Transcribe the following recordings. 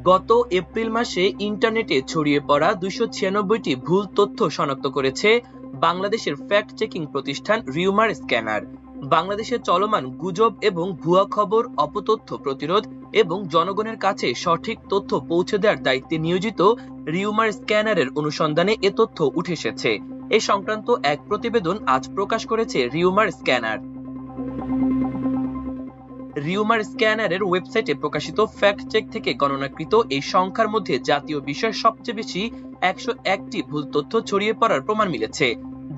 গত এপ্রিল মাসে ইন্টারনেটে ছড়িয়ে পড়া ২৯৬টি ভুল তথ্য শনাক্ত করেছে বাংলাদেশের ফ্যাক্ট চেকিং প্রতিষ্ঠান রিউমার স্ক্যানার। বাংলাদেশে চলমান গুজব এবং ভুয়া খবর, অপতথ্য প্রতিরোধ এবং জনগণের কাছে সঠিক তথ্য পৌঁছে দেওয়ার দায়িত্বে নিয়োজিত রিউমার স্ক্যানারের অনুসন্ধানে এ তথ্য উঠে এসেছে। এ সংক্রান্ত এক প্রতিবেদন আজ প্রকাশ করেছে রিউমার স্ক্যানার। রিউমার স্ক্যানারের ওয়েবসাইটে প্রকাশিত ফ্যাক্ট চেক থেকে গণনাকৃত এই সংখ্যার মধ্যে জাতীয় বিষয়ে সবচেয়ে বেশি ১০১টি ভুল তথ্য ছড়িয়ে পড়ার প্রমাণ মিলেছে,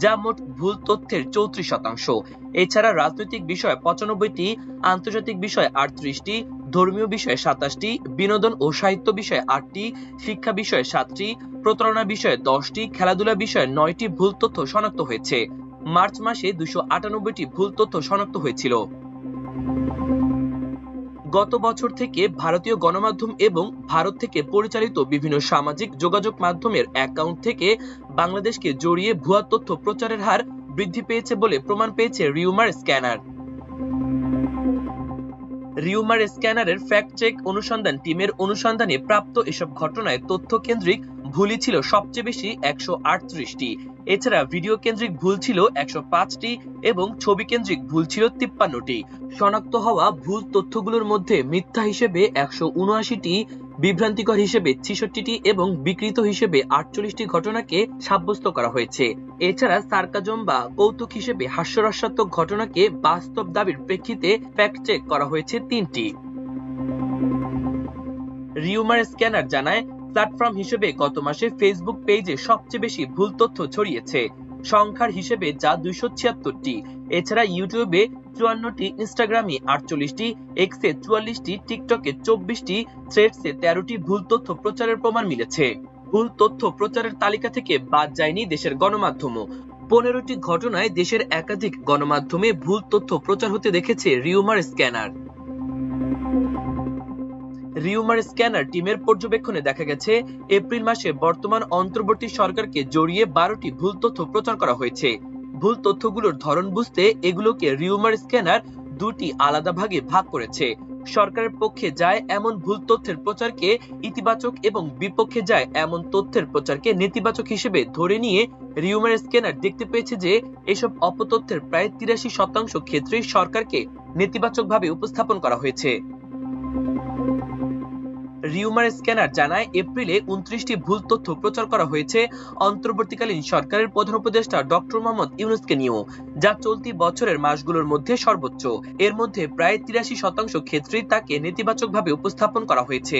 যা মোট ভুল তথ্যের ৩৪%। এছাড়া রাজনৈতিক বিষয়ে ৯৫টি, আন্তর্জাতিক বিষয়ে ৩৮টি, ধর্মীয় বিষয়ে ২৭টি, বিনোদন ও সাহিত্য বিষয়ে ৮টি, শিক্ষা বিষয়ে ৭টি, প্রতারণা বিষয়ে ১০টি, খেলাধুলা বিষয়ে ৯টি ভুল তথ্য শনাক্ত হয়েছে। মার্চ মাসে ২৯৮টি ভুল তথ্য শনাক্ত হয়েছিল। গত বছর থেকে ভারতীয় গণমাধ্যম এবং ভারত থেকে পরিচালিত বিভিন্ন সামাজিক যোগাযোগ মাধ্যমের অ্যাকাউন্ট থেকে বাংলাদেশকে জড়িয়ে ভুয়া তথ্য প্রচারের হার বৃদ্ধি পেয়েছে বলে প্রমাণ পেয়েছে রিউমার স্ক্যানার। রিউমার স্ক্যানারের ফ্যাক্ট চেক অনুসন্ধান টিমের অনুসন্ধানে প্রাপ্ত এসব ঘটনায় তথ্য কেন্দ্রিক ভুলই ছিল সবচেয়ে বেশি ১৩৮টি। এছাড়া ভিডিও কেন্দ্রিক ভুল ছিল ১০৫টি এবং ছবি কেন্দ্রিক ভুল ছিল ৫৩টি। শনাক্ত হওয়া ভুল তথ্যগুলোর মধ্যে মিথ্যা হিসেবে ১৭৯টি, বিভ্রান্তিকর হিসেবে ৬৬টি এবং বিকৃত হিসেবে ৪৮টি ঘটনাকে সাব্যস্ত করা হয়েছে। এছাড়া সার্কাজম বা কৌতুক হিসেবে হাস্যরসাত্মক ঘটনাকে বাস্তব দাবির প্রেক্ষিতে ফ্যাক্ট চেক করা হয়েছে ৩টি। রিউমার স্ক্যানার জানায়, প্ল্যাটফর্ম হিসেবে গত মাসে ফেসবুক পেজে সবচেয়ে বেশি ভুল তথ্য ছড়িয়েছে, সংখ্যার হিসেবে যা ২৭৬টি। এছাড়া ইউটিউবে ৫৪টি, ইনস্টাগ্রামে ৪৮টি, এক্সে ৪৪টি, টিকটকে ২৪টি, থ্রেডসে ১৩টি ভুল তথ্য প্রচারের প্রমাণ মিলেছে। ভুল তথ্য প্রচারের তালিকা থেকে বাদ যায়নি দেশের গণমাধ্যমও। ১৫টি ঘটনায় দেশের একাধিক গণমাধ্যমে ভুল তথ্য প্রচার হতে দেখেছে রিউমার স্ক্যানার। রিউমার স্ক্যানার টিমের পর্যবেক্ষণে দেখা গেছে, এপ্রিল মাসে বর্তমান অন্তর্বর্তী সরকারকে জড়িয়ে ১২টি ভুল তথ্য প্রচার করা হয়েছে। ভুল তথ্যগুলোর ধরন বুঝতে এগুলোকে রিউমার স্ক্যানার দুটি আলাদা ভাগে ভাগ করেছে। সরকারের পক্ষে যায় এমন ভুল তথ্যের প্রচারকে ইতিবাচক এবং বিপক্ষে যায় এমন তথ্যের প্রচারকে নেতিবাচক হিসেবে ধরে নিয়ে রিউমার স্ক্যানার দেখতে পেয়েছে যে এসব অপতথ্যের প্রায় ৮৩% ক্ষেত্রেই সরকারকে নেতিবাচকভাবে উপস্থাপন করা হয়েছে। রিউমার স্ক্যানার জানায়, এপ্রিলে ২৯টি ভুল তথ্য প্রচার করা হয়েছে অন্তর্বর্তীকালীন সরকারের প্রধান উপদেষ্টা ডক্টর মোহাম্মদ ইউনূসকে নিয়েও, যা চলতি বছরের মাসগুলোর মধ্যে সর্বোচ্চ। এর মধ্যে প্রায় ৮৩% ক্ষেত্রেই তাকে নেতিবাচকভাবে উপস্থাপন করা হয়েছে।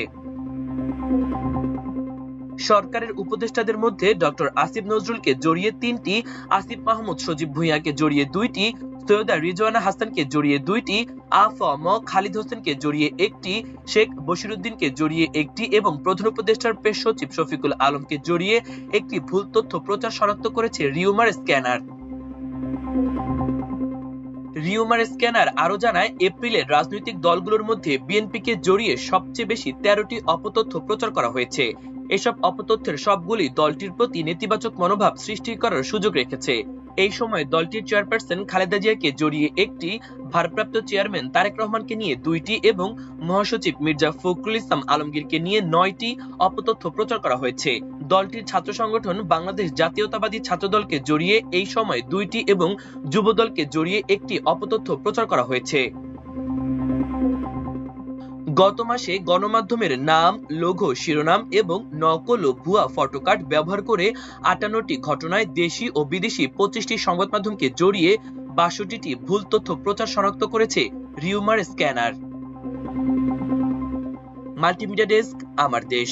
সরকারের উপদেষ্টাদের মধ্যে ডক্টর আসিফ নজরুলকে জড়িয়ে ৩টি, আসিফ মাহমুদ সজীব ভুঁইয়াকে জড়িয়ে ২টি, সৈয়দা রিজওয়ানা হাসানকে জড়িয়ে ২টি, আ.ফ.ম. খালিদ হোসেনকে জড়িয়ে ১টি, শেখ বশিরউদ্দিনকে জড়িয়ে ১টি এবং প্রধান উপদেষ্টার প্রেস সচিব শফিকুল আলমকে জড়িয়ে ১টি ভুল তথ্য প্রচার শনাক্ত করেছে রিউমার স্ক্যানার। রিউমার স্ক্যানার আরো জানায়, এপ্রিলে রাজনৈতিক দলগুলোর মধ্যে বিএনপিকে জড়িয়ে সবচেয়ে বেশি ১৩টি অপতথ্য প্রচার করা হয়েছে। এসব অপতথ্যের সবগুলি দলটির প্রতি নেতিবাচক মনোভাব সৃষ্টি করার সুযোগ রেখেছে। এই সময় দলটির চেয়ারপারসন খালেদা জিয়াকে জড়িয়ে ১টি, ভারপ্রাপ্ত চেয়ারম্যান তারেক রহমানকে নিয়ে ২টি এবং মহাসচিব মির্জা ফখরুল ইসলাম আলমগীরকে নিয়ে ৯টি অপতথ্য প্রচার করা হয়েছে। দলটির ছাত্র সংগঠন বাংলাদেশ জাতীয়তাবাদী ছাত্রদলকে জড়িয়ে এই সময় ২টি এবং যুবদলকে জড়িয়ে ১টি অপতথ্য প্রচার করা হয়েছে। গত মাসে গণমাধ্যমের নাম, লোগো, শিরোনাম এবং নকল ও ভুয়া ফটোকার্ড ব্যবহার করে ৫৮টি ঘটনায় দেশি ও বিদেশি ২৫টি সংবাদ মাধ্যমকে জড়িয়ে ৬২টি ভুল তথ্য প্রচার শনাক্ত করেছে রিউমার স্ক্যানার। মাল্টিমিডিয়া ডেস্ক, আমার দেশ।